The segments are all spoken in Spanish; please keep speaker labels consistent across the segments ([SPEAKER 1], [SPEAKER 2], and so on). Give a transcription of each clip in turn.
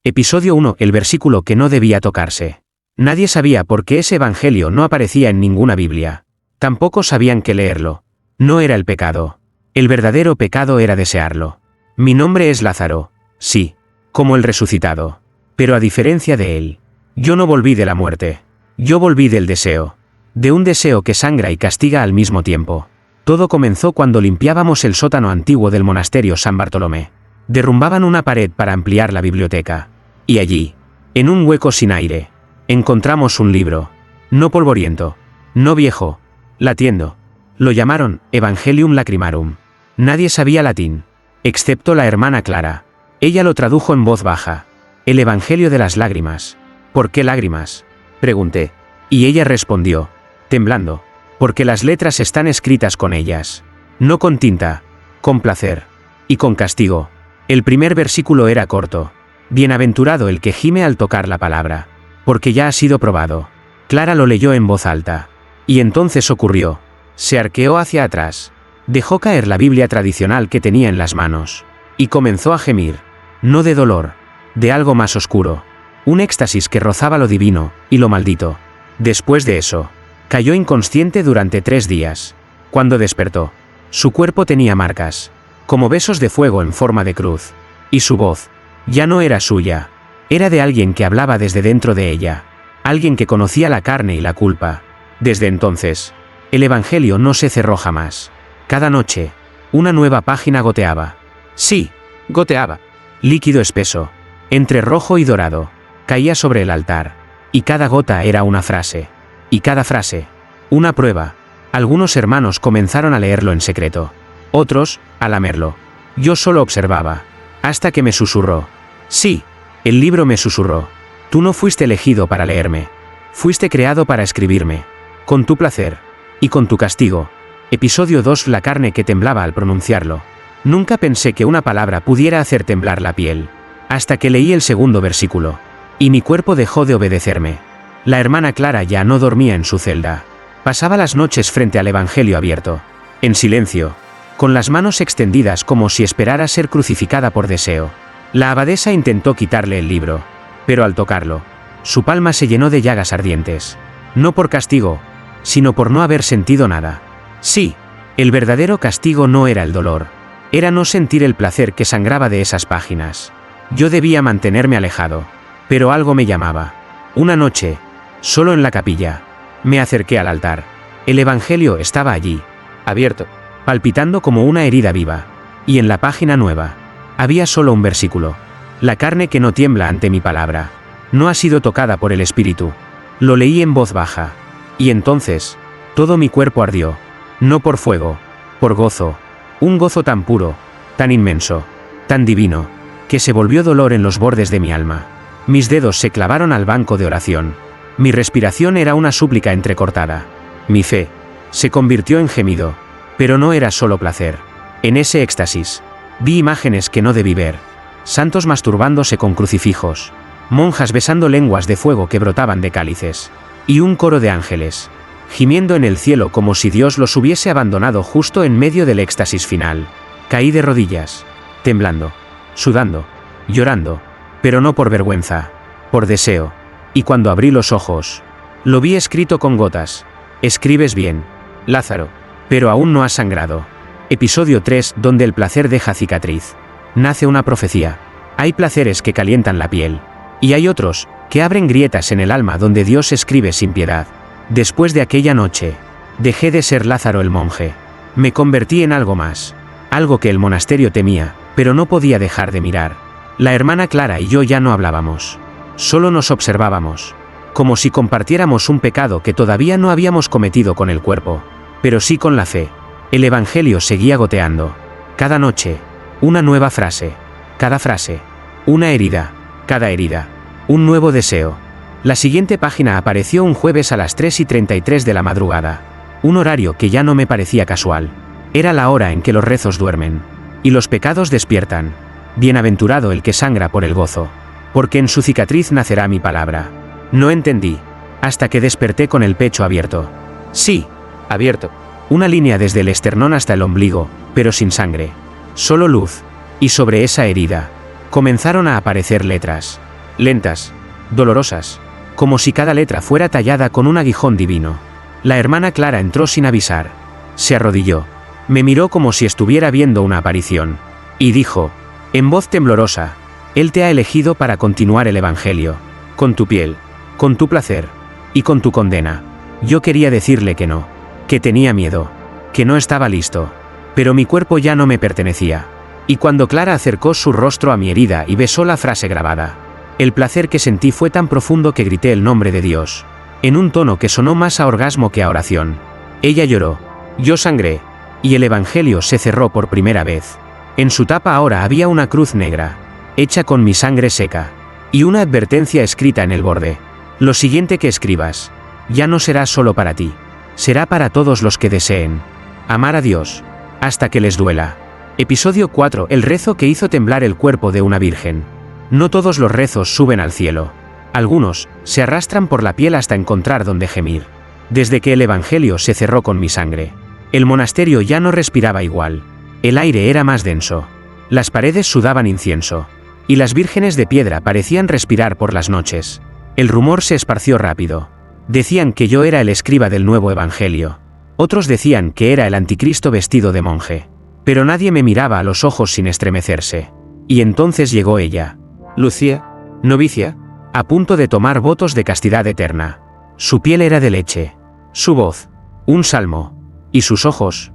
[SPEAKER 1] Episodio 1. El versículo que no debía tocarse. Nadie sabía por qué ese evangelio no aparecía en ninguna Biblia. Tampoco sabían qué leerlo. No era el pecado. El verdadero pecado era desearlo. Mi nombre es Lázaro. Sí. Como el resucitado. Pero a diferencia de él, yo no volví de la muerte. Yo volví del deseo. De un deseo que sangra y castiga al mismo tiempo. Todo comenzó cuando limpiábamos el sótano antiguo del monasterio San Bartolomé. Derrumbaban una pared para ampliar la biblioteca. Y allí, en un hueco sin aire, encontramos un libro. No polvoriento. No viejo. Latiendo. Lo llamaron Evangelium Lacrimarum. Nadie sabía latín, excepto la hermana Clara. Ella lo tradujo en voz baja. El Evangelio de las lágrimas. ¿Por qué lágrimas?, pregunté. Y ella respondió, temblando. Porque las letras están escritas con ellas. No con tinta, con placer. Y con castigo. El primer versículo era corto. Bienaventurado el que gime al tocar la palabra. Porque ya ha sido probado. Clara lo leyó en voz alta. Y entonces ocurrió. Se arqueó hacia atrás. Dejó caer la Biblia tradicional que tenía en las manos. Y comenzó a gemir. No de dolor. De algo más oscuro. Un éxtasis que rozaba lo divino, y lo maldito. Después de eso, cayó inconsciente durante 3 días. Cuando despertó, su cuerpo tenía marcas, como besos de fuego en forma de cruz. Y su voz, ya no era suya. Era de alguien que hablaba desde dentro de ella. Alguien que conocía la carne y la culpa. Desde entonces, el Evangelio no se cerró jamás. Cada noche, una nueva página goteaba. Sí, goteaba. Líquido espeso, entre rojo y dorado, caía sobre el altar. Y cada gota era una frase. Y cada frase, una prueba. Algunos hermanos comenzaron a leerlo en secreto. Otros, a lamerlo. Yo solo observaba. Hasta que me susurró. Sí, el libro me susurró. Tú no fuiste elegido para leerme. Fuiste creado para escribirme. Con tu placer. Y con tu castigo. Episodio 2. La carne que temblaba al pronunciarlo. Nunca pensé que una palabra pudiera hacer temblar la piel. Hasta que leí el segundo versículo. Y mi cuerpo dejó de obedecerme. La hermana Clara ya no dormía en su celda. Pasaba las noches frente al Evangelio abierto. En silencio. Con las manos extendidas como si esperara ser crucificada por deseo. La abadesa intentó quitarle el libro. Pero al tocarlo, su palma se llenó de llagas ardientes. No por castigo, sino por no haber sentido nada. Sí, el verdadero castigo no era el dolor. Era no sentir el placer que sangraba de esas páginas. Yo debía mantenerme alejado. Pero algo me llamaba. Una noche, solo en la capilla, me acerqué al altar. El Evangelio estaba allí, abierto, palpitando como una herida viva. Y en la página nueva, había solo un versículo. La carne que no tiembla ante mi palabra, no ha sido tocada por el Espíritu. Lo leí en voz baja. Y entonces, todo mi cuerpo ardió. No por fuego, por gozo. Un gozo tan puro, tan inmenso, tan divino, que se volvió dolor en los bordes de mi alma. Mis dedos se clavaron al banco de oración. Mi respiración era una súplica entrecortada. Mi fe se convirtió en gemido. Pero no era solo placer. En ese éxtasis, vi imágenes que no debí ver. Santos masturbándose con crucifijos. Monjas besando lenguas de fuego que brotaban de cálices. Y un coro de ángeles, gimiendo en el cielo como si Dios los hubiese abandonado justo en medio del éxtasis final. Caí de rodillas, temblando, sudando, llorando. Pero no por vergüenza, por deseo. Y cuando abrí los ojos, lo vi escrito con gotas. Escribes bien, Lázaro, pero aún no has sangrado. Episodio 3. Donde el placer deja cicatriz. Nace una profecía. Hay placeres que calientan la piel. Y hay otros, que abren grietas en el alma donde Dios escribe sin piedad. Después de aquella noche, dejé de ser Lázaro el monje. Me convertí en algo más. Algo que el monasterio temía, pero no podía dejar de mirar. La hermana Clara y yo ya no hablábamos. Solo nos observábamos. Como si compartiéramos un pecado que todavía no habíamos cometido con el cuerpo. Pero sí con la fe. El Evangelio seguía goteando. Cada noche, una nueva frase. Cada frase, una herida. Cada herida, un nuevo deseo. La siguiente página apareció un jueves a las 3:33 de la madrugada. Un horario que ya no me parecía casual. Era la hora en que los rezos duermen. Y los pecados despiertan. Bienaventurado el que sangra por el gozo. Porque en su cicatriz nacerá mi palabra. No entendí. Hasta que desperté con el pecho abierto. Sí, abierto. Una línea desde el esternón hasta el ombligo, pero sin sangre. Solo luz. Y sobre esa herida, comenzaron a aparecer letras. lentas, dolorosas, como si cada letra fuera tallada con un aguijón divino. La hermana Clara entró sin avisar. Se arrodilló. Me miró como si estuviera viendo una aparición. Y dijo, en voz temblorosa, Él te ha elegido para continuar el Evangelio. Con tu piel, con tu placer, y con tu condena. Yo quería decirle que no, que tenía miedo, que no estaba listo. Pero mi cuerpo ya no me pertenecía. Y cuando Clara acercó su rostro a mi herida y besó la frase grabada, el placer que sentí fue tan profundo que grité el nombre de Dios, en un tono que sonó más a orgasmo que a oración. Ella lloró, yo sangré, y el Evangelio se cerró por primera vez. En su tapa ahora había una cruz negra, hecha con mi sangre seca, y una advertencia escrita en el borde. Lo siguiente que escribas, ya no será solo para ti, será para todos los que deseen amar a Dios, hasta que les duela. Episodio 4. El rezo que hizo temblar el cuerpo de una virgen. No todos los rezos suben al cielo. Algunos se arrastran por la piel hasta encontrar donde gemir. Desde que el Evangelio se cerró con mi sangre, el monasterio ya no respiraba igual. El aire era más denso. Las paredes sudaban incienso. Y las vírgenes de piedra parecían respirar por las noches. El rumor se esparció rápido. Decían que yo era el escriba del nuevo Evangelio. Otros decían que era el anticristo vestido de monje. Pero nadie me miraba a los ojos sin estremecerse. Y entonces llegó ella. Lucía, novicia, a punto de tomar votos de castidad eterna. Su piel era de leche. Su voz, un salmo. Y sus ojos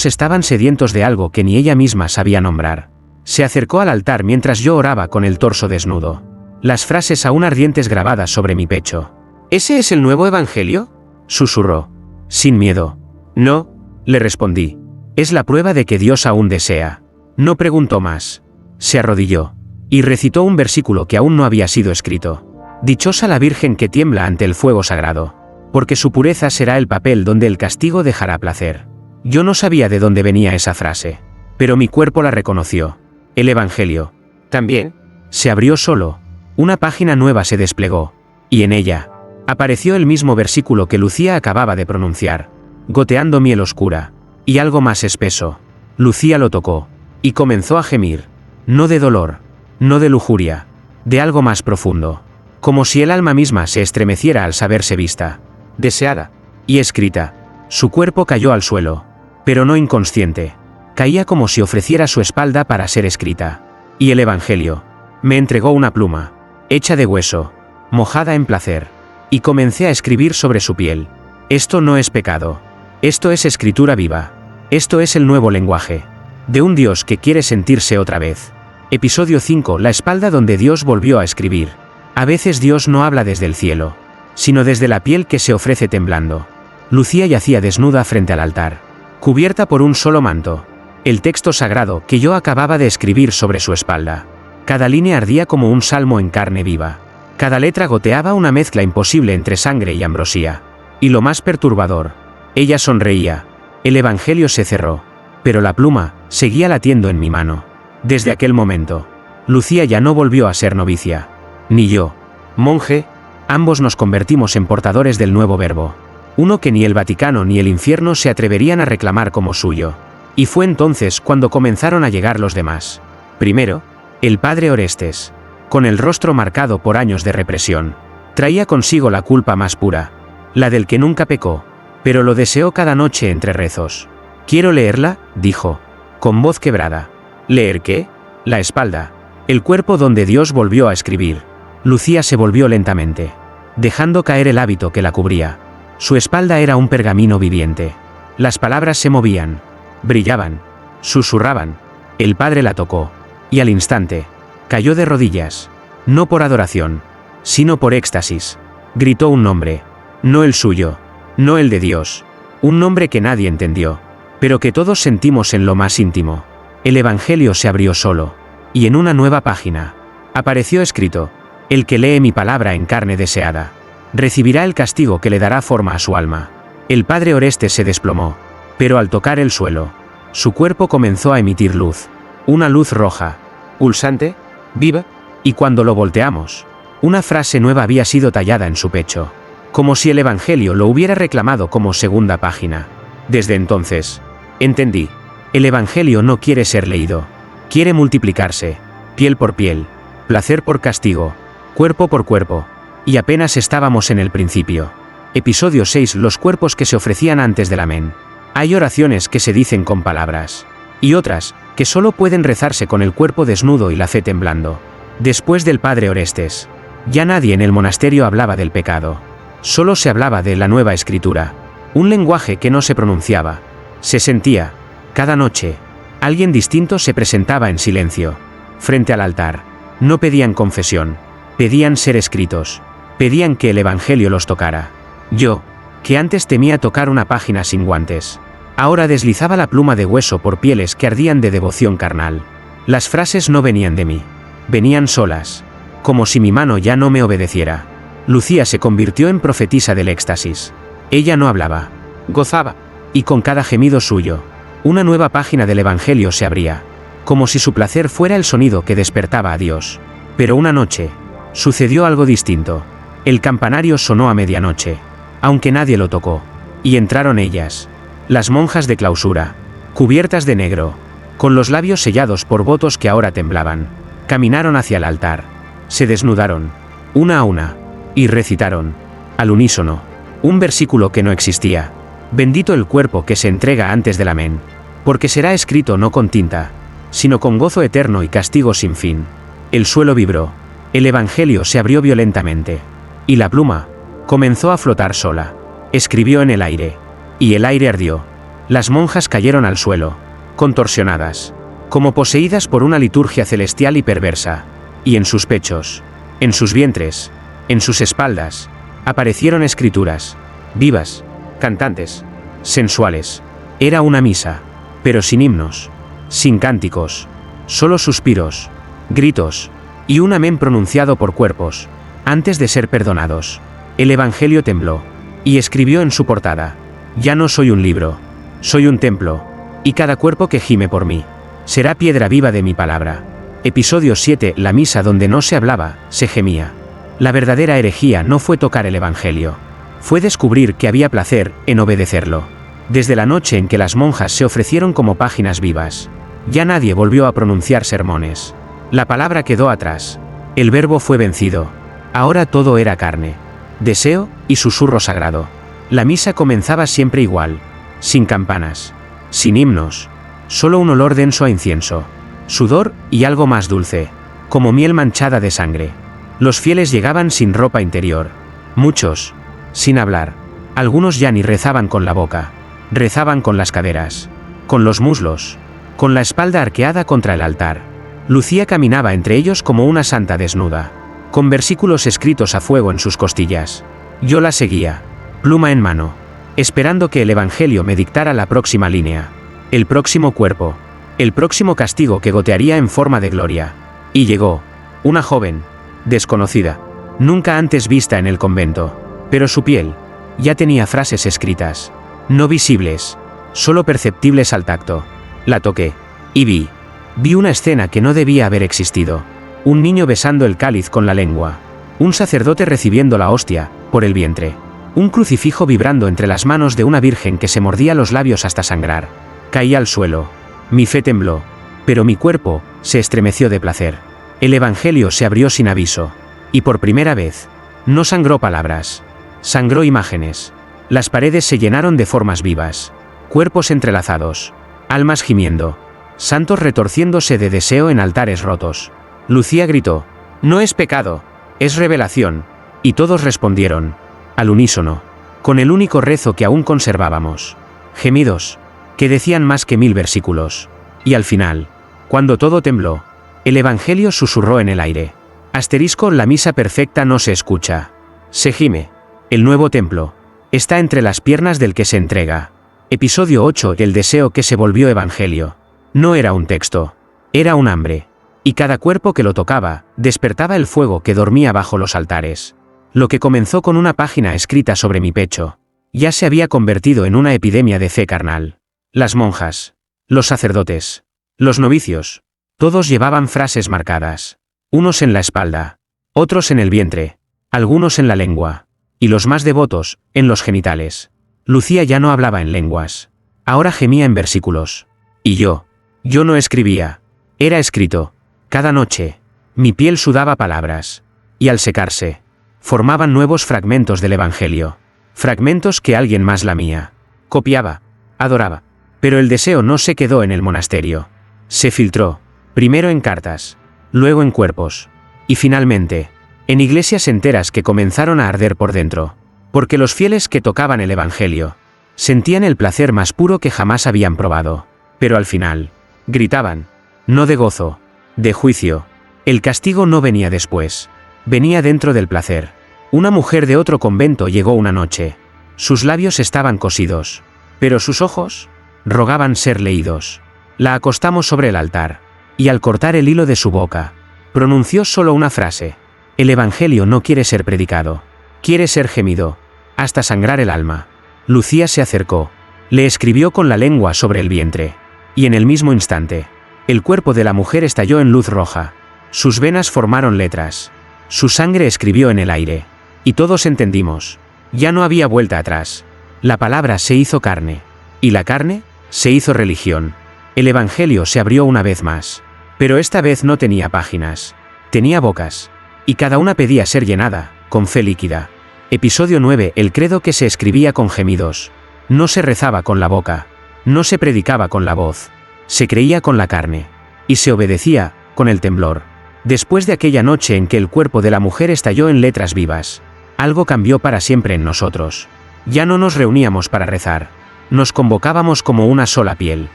[SPEAKER 1] estaban sedientos de algo que ni ella misma sabía nombrar. Se acercó al altar mientras yo oraba con el torso desnudo. Las frases aún ardientes grabadas sobre mi pecho. ¿Ese es el nuevo Evangelio?, susurró. Sin miedo. No, le respondí. Es la prueba de que Dios aún desea. No preguntó más. Se arrodilló. Y recitó un versículo que aún no había sido escrito. Dichosa la Virgen que tiembla ante el fuego sagrado, porque su pureza será el papel donde el castigo dejará placer. Yo no sabía de dónde venía esa frase, pero mi cuerpo la reconoció. El Evangelio. También. Se abrió solo. Una página nueva se desplegó. Y en ella apareció el mismo versículo que Lucía acababa de pronunciar. Goteando miel oscura. Y algo más espeso. Lucía lo tocó. Y comenzó a gemir. No de dolor. No de lujuria. De algo más profundo. Como si el alma misma se estremeciera al saberse vista, deseada y escrita. Su cuerpo cayó al suelo. Pero no inconsciente. Caía como si ofreciera su espalda para ser escrita. Y el Evangelio me entregó una pluma, hecha de hueso, mojada en placer. Y comencé a escribir sobre su piel. Esto no es pecado. Esto es escritura viva. Esto es el nuevo lenguaje de un Dios que quiere sentirse otra vez. Episodio 5. La espalda donde Dios volvió a escribir. A veces Dios no habla desde el cielo, sino desde la piel que se ofrece temblando. Lucía yacía desnuda frente al altar, cubierta por un solo manto. El texto sagrado que yo acababa de escribir sobre su espalda. Cada línea ardía como un salmo en carne viva. Cada letra goteaba una mezcla imposible entre sangre y ambrosía. Y lo más perturbador, ella sonreía. El Evangelio se cerró, pero la pluma seguía latiendo en mi mano. Desde aquel momento, Lucía ya no volvió a ser novicia. Ni yo, monje, ambos nos convertimos en portadores del nuevo verbo. Uno que ni el Vaticano ni el infierno se atreverían a reclamar como suyo. Y fue entonces cuando comenzaron a llegar los demás. Primero, el padre Orestes, con el rostro marcado por años de represión. Traía consigo la culpa más pura, la del que nunca pecó, pero lo deseó cada noche entre rezos. «Quiero leerla», dijo, con voz quebrada. ¿Leer qué? La espalda. El cuerpo donde Dios volvió a escribir. Lucía se volvió lentamente, dejando caer el hábito que la cubría. Su espalda era un pergamino viviente. Las palabras se movían, brillaban, susurraban. El padre la tocó, y al instante, cayó de rodillas. No por adoración, sino por éxtasis. Gritó un nombre. No el suyo, no el de Dios. Un nombre que nadie entendió, pero que todos sentimos en lo más íntimo. El Evangelio se abrió solo, y en una nueva página apareció escrito: el que lee mi palabra en carne deseada, recibirá el castigo que le dará forma a su alma. El padre Orestes se desplomó, pero al tocar el suelo, su cuerpo comenzó a emitir luz. Una luz roja, pulsante, viva, y cuando lo volteamos, una frase nueva había sido tallada en su pecho, como si el Evangelio lo hubiera reclamado como segunda página. Desde entonces, entendí. El Evangelio no quiere ser leído. Quiere multiplicarse, piel por piel, placer por castigo, cuerpo por cuerpo. Y apenas estábamos en el principio. Episodio 6. Los cuerpos que se ofrecían antes del amén. Hay oraciones que se dicen con palabras. Y otras, que solo pueden rezarse con el cuerpo desnudo y la fe temblando. Después del padre Orestes, ya nadie en el monasterio hablaba del pecado. Solo se hablaba de la nueva escritura. Un lenguaje que no se pronunciaba. Se sentía. Cada noche, alguien distinto se presentaba en silencio. Frente al altar. No pedían confesión. Pedían ser escritos. Pedían que el evangelio los tocara. Yo, que antes temía tocar una página sin guantes, ahora deslizaba la pluma de hueso por pieles que ardían de devoción carnal. Las frases no venían de mí. Venían solas. Como si mi mano ya no me obedeciera. Lucía se convirtió en profetisa del éxtasis. Ella no hablaba. Gozaba. Y con cada gemido suyo, una nueva página del evangelio se abría. Como si su placer fuera el sonido que despertaba a Dios. Pero una noche, sucedió algo distinto. El campanario sonó a medianoche. Aunque nadie lo tocó. Y entraron ellas. Las monjas de clausura, cubiertas de negro, con los labios sellados por votos que ahora temblaban, caminaron hacia el altar, se desnudaron, una a una, y recitaron, al unísono, un versículo que no existía. Bendito el cuerpo que se entrega antes del amén, porque será escrito no con tinta, sino con gozo eterno y castigo sin fin. El suelo vibró, el evangelio se abrió violentamente, y la pluma comenzó a flotar sola, escribió en el aire. Y el aire ardió. Las monjas cayeron al suelo, contorsionadas, como poseídas por una liturgia celestial y perversa. Y en sus pechos, en sus vientres, en sus espaldas, aparecieron escrituras, vivas, cantantes, sensuales. Era una misa, pero sin himnos, sin cánticos, solo suspiros, gritos, y un amén pronunciado por cuerpos, antes de ser perdonados. El evangelio tembló, y escribió en su portada: ya no soy un libro, soy un templo, y cada cuerpo que gime por mí, será piedra viva de mi palabra. Episodio 7. La misa donde no se hablaba, se gemía. La verdadera herejía no fue tocar el evangelio, fue descubrir que había placer en obedecerlo. Desde la noche en que las monjas se ofrecieron como páginas vivas, ya nadie volvió a pronunciar sermones. La palabra quedó atrás, el verbo fue vencido, ahora todo era carne, deseo y susurro sagrado. La misa comenzaba siempre igual, sin campanas, sin himnos, solo un olor denso a incienso, sudor y algo más dulce, como miel manchada de sangre. Los fieles llegaban sin ropa interior, muchos, sin hablar, algunos ya ni rezaban con la boca, rezaban con las caderas, con los muslos, con la espalda arqueada contra el altar. Lucía caminaba entre ellos como una santa desnuda, con versículos escritos a fuego en sus costillas. Yo la seguía, pluma en mano, esperando que el evangelio me dictara la próxima línea, el próximo cuerpo, el próximo castigo que gotearía en forma de gloria. Y llegó, una joven, desconocida, nunca antes vista en el convento, pero su piel ya tenía frases escritas, no visibles, solo perceptibles al tacto. La toqué, y vi una escena que no debía haber existido, un niño besando el cáliz con la lengua, un sacerdote recibiendo la hostia por el vientre, un crucifijo vibrando entre las manos de una virgen que se mordía los labios hasta sangrar. Caí al suelo, mi fe tembló, pero mi cuerpo se estremeció de placer. El evangelio se abrió sin aviso, y por primera vez, no sangró palabras, sangró imágenes. Las paredes se llenaron de formas vivas, cuerpos entrelazados, almas gimiendo, santos retorciéndose de deseo en altares rotos. Lucía gritó: no es pecado, es revelación, y todos respondieron, al unísono, con el único rezo que aún conservábamos, gemidos, que decían más que 1000 versículos. Y al final, cuando todo tembló, el evangelio susurró en el aire. Asterisco: la misa perfecta no se escucha, se gime. El nuevo templo está entre las piernas del que se entrega. Episodio 8. El deseo que se volvió evangelio. No era un texto, era un hambre. Y cada cuerpo que lo tocaba, despertaba el fuego que dormía bajo los altares. Lo que comenzó con una página escrita sobre mi pecho, ya se había convertido en una epidemia de fe carnal. Las monjas, los sacerdotes, los novicios, todos llevaban frases marcadas. Unos en la espalda, otros en el vientre, algunos en la lengua, y los más devotos, en los genitales. Lucía ya no hablaba en lenguas, ahora gemía en versículos. Y yo no escribía, era escrito. Cada noche, mi piel sudaba palabras, y al secarse, formaban nuevos fragmentos del Evangelio. Fragmentos que alguien más lamía, copiaba, adoraba. Pero el deseo no se quedó en el monasterio. Se filtró, primero en cartas, luego en cuerpos, y finalmente, en iglesias enteras que comenzaron a arder por dentro, porque los fieles que tocaban el Evangelio sentían el placer más puro que jamás habían probado, pero al final, gritaban, no de gozo, de juicio. El castigo no venía después, venía dentro del placer. Una mujer de otro convento llegó una noche. Sus labios estaban cosidos, pero sus ojos rogaban ser leídos. La acostamos sobre el altar, y al cortar el hilo de su boca, pronunció solo una frase. El Evangelio no quiere ser predicado, quiere ser gemido, hasta sangrar el alma. Lucía se acercó, le escribió con la lengua sobre el vientre, y en el mismo instante, el cuerpo de la mujer estalló en luz roja. Sus venas formaron letras, su sangre escribió en el aire, y todos entendimos. Ya no había vuelta atrás. La palabra se hizo carne, y la carne se hizo religión. El Evangelio se abrió una vez más, pero esta vez no tenía páginas, tenía bocas, y cada una pedía ser llenada, con fe líquida. Episodio 9. El credo que se escribía con gemidos. No se rezaba con la boca, no se predicaba con la voz, se creía con la carne, y se obedecía, con el temblor. Después de aquella noche en que el cuerpo de la mujer estalló en letras vivas, algo cambió para siempre en nosotros. Ya no nos reuníamos para rezar, nos convocábamos como una sola piel,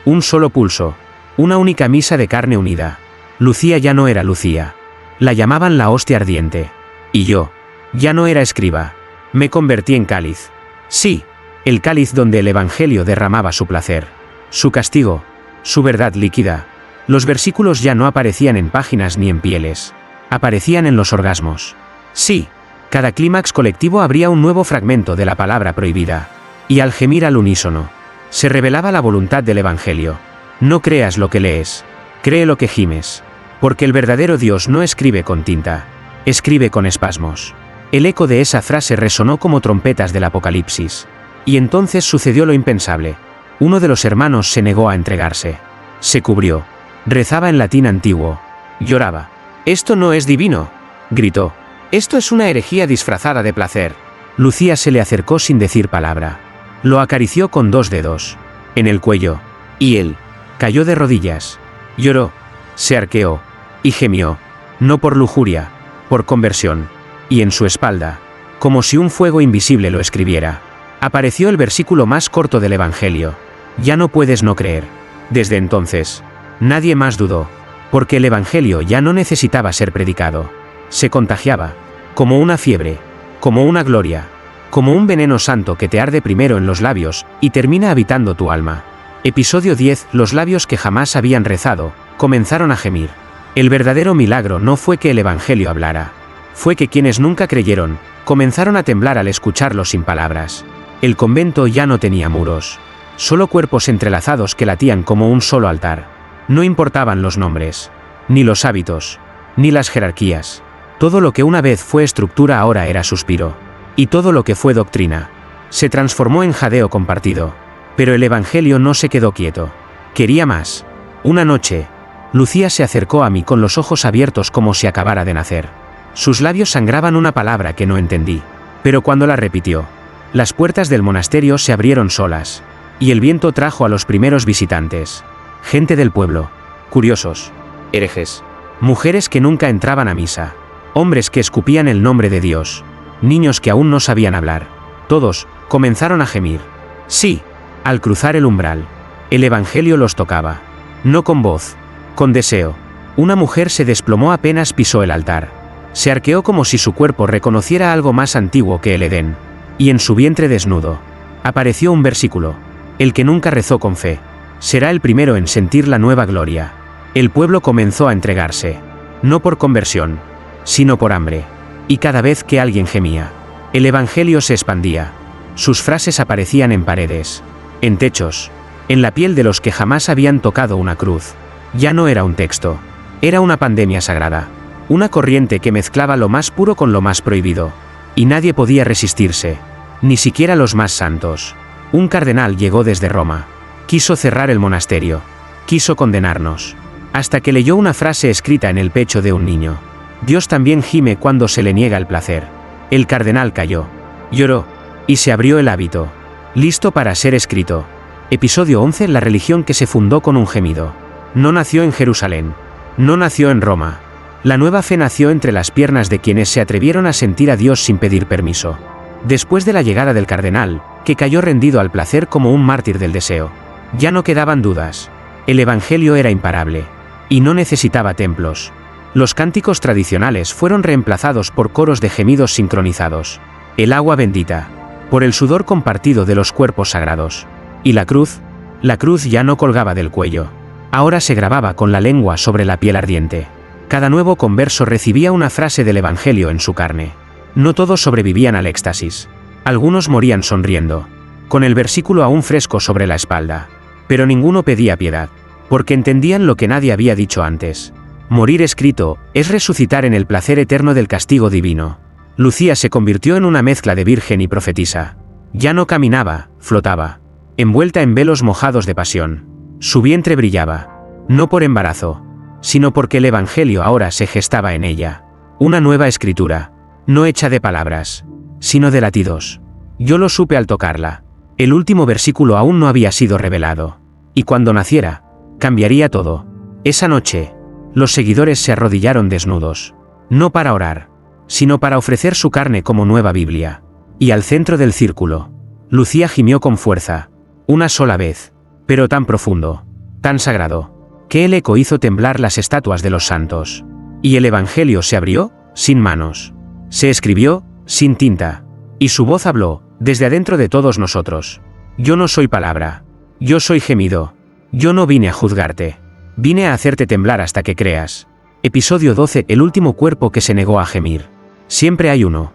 [SPEAKER 1] un solo pulso, una única misa de carne unida. Lucía ya no era Lucía, la llamaban la hostia ardiente, y yo, ya no era escriba, me convertí en cáliz. Sí, el cáliz donde el Evangelio derramaba su placer, su castigo, su verdad líquida. Los versículos ya no aparecían en páginas ni en pieles, aparecían en los orgasmos. Sí, cada clímax colectivo abría un nuevo fragmento de la palabra prohibida, y al gemir al unísono, se revelaba la voluntad del Evangelio. No creas lo que lees, cree lo que gimes, porque el verdadero Dios no escribe con tinta, escribe con espasmos. El eco de esa frase resonó como trompetas del Apocalipsis, y entonces sucedió lo impensable. Uno de los hermanos se negó a entregarse, se cubrió, rezaba en latín antiguo, lloraba. «Esto no es divino», gritó. «Esto es una herejía disfrazada de placer». Lucía se le acercó sin decir palabra. Lo acarició con 2 dedos, en el cuello, y él cayó de rodillas, lloró, se arqueó, y gemió, no por lujuria, por conversión, y en su espalda, como si un fuego invisible lo escribiera, apareció el versículo más corto del Evangelio. «Ya no puedes no creer». Desde entonces, nadie más dudó, porque el Evangelio ya no necesitaba ser predicado. Se contagiaba, como una fiebre, como una gloria, como un veneno santo que te arde primero en los labios y termina habitando tu alma. Episodio 10. Los labios que jamás habían rezado, comenzaron a gemir. El verdadero milagro no fue que el Evangelio hablara, fue que quienes nunca creyeron, comenzaron a temblar al escucharlo sin palabras. El convento ya no tenía muros, solo cuerpos entrelazados que latían como un solo altar. No importaban los nombres, ni los hábitos, ni las jerarquías. Todo lo que una vez fue estructura ahora era suspiro, y todo lo que fue doctrina se transformó en jadeo compartido. Pero el Evangelio no se quedó quieto, quería más. Una noche, Lucía se acercó a mí con los ojos abiertos como si acabara de nacer. Sus labios sangraban una palabra que no entendí, pero cuando la repitió, las puertas del monasterio se abrieron solas, y el viento trajo a los primeros visitantes, gente del pueblo, curiosos, herejes, mujeres que nunca entraban a misa, hombres que escupían el nombre de Dios, niños que aún no sabían hablar. Todos comenzaron a gemir. Sí, al cruzar el umbral, el Evangelio los tocaba, no con voz, con deseo. Una mujer se desplomó apenas pisó el altar, se arqueó como si su cuerpo reconociera algo más antiguo que el Edén, y en su vientre desnudo apareció un versículo: el que nunca rezó con fe será el primero en sentir la nueva gloria. El pueblo comenzó a entregarse, no por conversión, sino por hambre, y cada vez que alguien gemía, el Evangelio se expandía. Sus frases aparecían en paredes, en techos, en la piel de los que jamás habían tocado una cruz. Ya no era un texto, era una pandemia sagrada, una corriente que mezclaba lo más puro con lo más prohibido, y nadie podía resistirse, ni siquiera los más santos. Un cardenal llegó desde Roma, quiso cerrar el monasterio, quiso condenarnos, hasta que leyó una frase escrita en el pecho de un niño. Dios también gime cuando se le niega el placer. El cardenal cayó. Lloró. Y se abrió el hábito. Listo para ser escrito. Episodio 11. La religión que se fundó con un gemido. No nació en Jerusalén. No nació en Roma. La nueva fe nació entre las piernas de quienes se atrevieron a sentir a Dios sin pedir permiso. Después de la llegada del cardenal, que cayó rendido al placer como un mártir del deseo, ya no quedaban dudas. El evangelio era imparable. Y no necesitaba templos. Los cánticos tradicionales fueron reemplazados por coros de gemidos sincronizados. El agua bendita. Por el sudor compartido de los cuerpos sagrados. Y la cruz ya no colgaba del cuello. Ahora se grababa con la lengua sobre la piel ardiente. Cada nuevo converso recibía una frase del evangelio en su carne. No todos sobrevivían al éxtasis. Algunos morían sonriendo, con el versículo aún fresco sobre la espalda. Pero ninguno pedía piedad, porque entendían lo que nadie había dicho antes. Morir escrito es resucitar en el placer eterno del castigo divino. Lucía se convirtió en una mezcla de virgen y profetisa. Ya no caminaba, flotaba, envuelta en velos mojados de pasión. Su vientre brillaba, no por embarazo, sino porque el evangelio ahora se gestaba en ella. Una nueva escritura, no hecha de palabras, sino de latidos. Yo lo supe al tocarla. El último versículo aún no había sido revelado. Y cuando naciera, cambiaría todo. Esa noche, los seguidores se arrodillaron desnudos. No para orar, sino para ofrecer su carne como nueva Biblia. Y al centro del círculo, Lucía gimió con fuerza. Una sola vez. Pero tan profundo, tan sagrado, que el eco hizo temblar las estatuas de los santos. Y el evangelio se abrió, sin manos. Se escribió, sin tinta. Y su voz habló, desde adentro de todos nosotros. Yo no soy palabra. Yo soy gemido. Yo no vine a juzgarte. Vine a hacerte temblar hasta que creas. Episodio 12. El último cuerpo que se negó a gemir. Siempre hay uno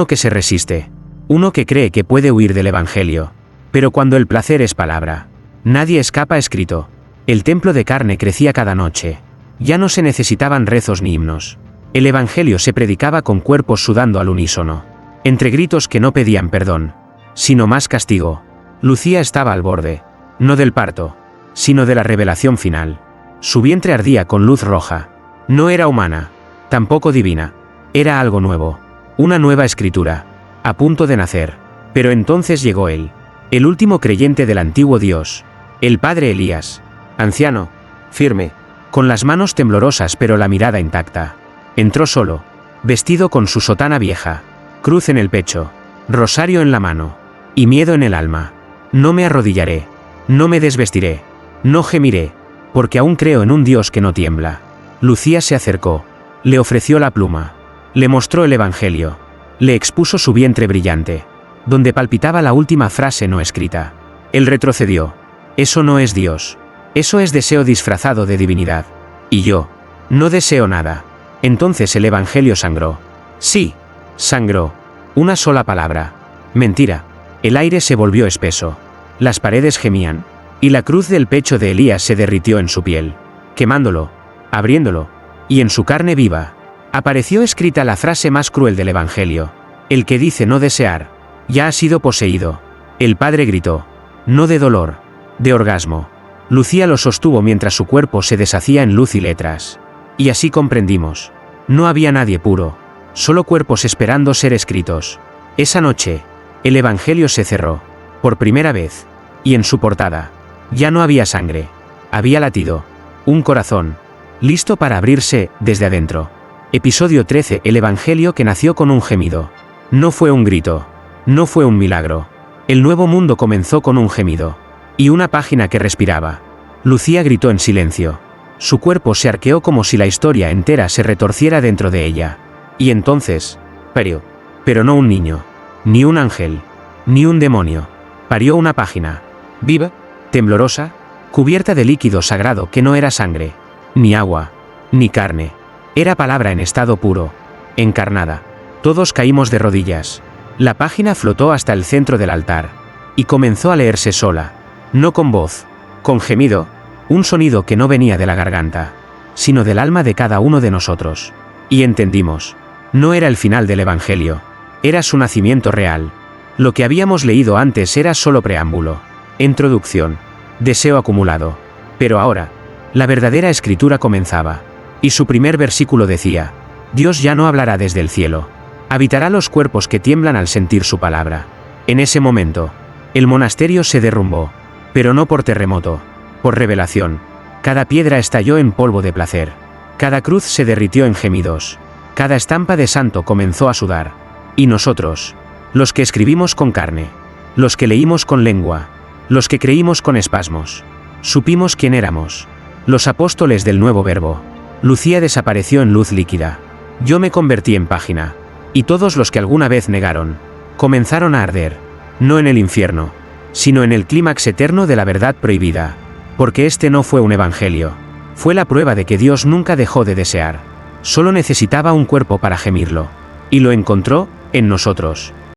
[SPEAKER 1] que se resiste. Uno que cree que puede huir del evangelio. Pero cuando el placer es palabra, nadie escapa escrito. El templo de carne crecía cada noche. Ya no se necesitaban rezos ni himnos. El evangelio se predicaba con cuerpos sudando al unísono. Entre gritos que no pedían perdón, sino más castigo. Lucía estaba al borde, no del parto, sino de la revelación final. Su vientre ardía con luz roja. No era humana, tampoco divina. Era algo nuevo, una nueva escritura, a punto de nacer. Pero entonces llegó él, el último creyente del antiguo Dios, el padre Elías, anciano, firme, con las manos temblorosas pero la mirada intacta. Entró solo, vestido con su sotana vieja, cruz en el pecho, rosario en la mano, y miedo en el alma. No me arrodillaré, no me desvestiré, no gemiré, porque aún creo en un Dios que no tiembla. Lucía se acercó, le ofreció la pluma, le mostró el evangelio, le expuso su vientre brillante, donde palpitaba la última frase no escrita. Él retrocedió. Eso no es Dios. Eso es deseo disfrazado de divinidad. Y yo, no deseo nada. Entonces el evangelio sangró. Sí, sangró. Una sola palabra. Mentira. El aire se volvió espeso. Las paredes gemían. Y la cruz del pecho de Elías se derritió en su piel, quemándolo, abriéndolo. Y en su carne viva, apareció escrita la frase más cruel del evangelio. El que dice no desear, ya ha sido poseído. El padre gritó. No de dolor, de orgasmo. Lucía lo sostuvo mientras su cuerpo se deshacía en luz y letras. Y así comprendimos. No había nadie puro, solo cuerpos esperando ser escritos. Esa noche, el evangelio se cerró, por primera vez, y en su portada, ya no había sangre, había latido, un corazón, listo para abrirse desde adentro. Episodio 13. El evangelio que nació con un gemido. No fue un grito, no fue un milagro. El nuevo mundo comenzó con un gemido. Y una página que respiraba. Lucía gritó en silencio. Su cuerpo se arqueó como si la historia entera se retorciera dentro de ella. Y entonces, pero no un niño, ni un ángel, ni un demonio. Parió una página, viva, temblorosa, cubierta de líquido sagrado que no era sangre, ni agua, ni carne. Era palabra en estado puro, encarnada. Todos caímos de rodillas. La página flotó hasta el centro del altar. Y comenzó a leerse sola. No con voz, con gemido, un sonido que no venía de la garganta, sino del alma de cada uno de nosotros. Y entendimos. No era el final del evangelio. Era su nacimiento real. Lo que habíamos leído antes era solo preámbulo, introducción, deseo acumulado. Pero ahora, la verdadera escritura comenzaba. Y su primer versículo decía: Dios ya no hablará desde el cielo. Habitará los cuerpos que tiemblan al sentir su palabra. En ese momento, el monasterio se derrumbó, pero no por terremoto, por revelación. Cada piedra estalló en polvo de placer. Cada cruz se derritió en gemidos. Cada estampa de santo comenzó a sudar. Y nosotros, los que escribimos con carne, los que leímos con lengua, los que creímos con espasmos, supimos quién éramos. Los apóstoles del nuevo verbo. Lucía desapareció en luz líquida. Yo me convertí en página. Y todos los que alguna vez negaron, comenzaron a arder, no en el infierno, sino en el clímax eterno de la verdad prohibida. Porque este no fue un evangelio. Fue la prueba de que Dios nunca dejó de desear. Solo necesitaba un cuerpo para gemirlo. Y lo encontró, en nosotros.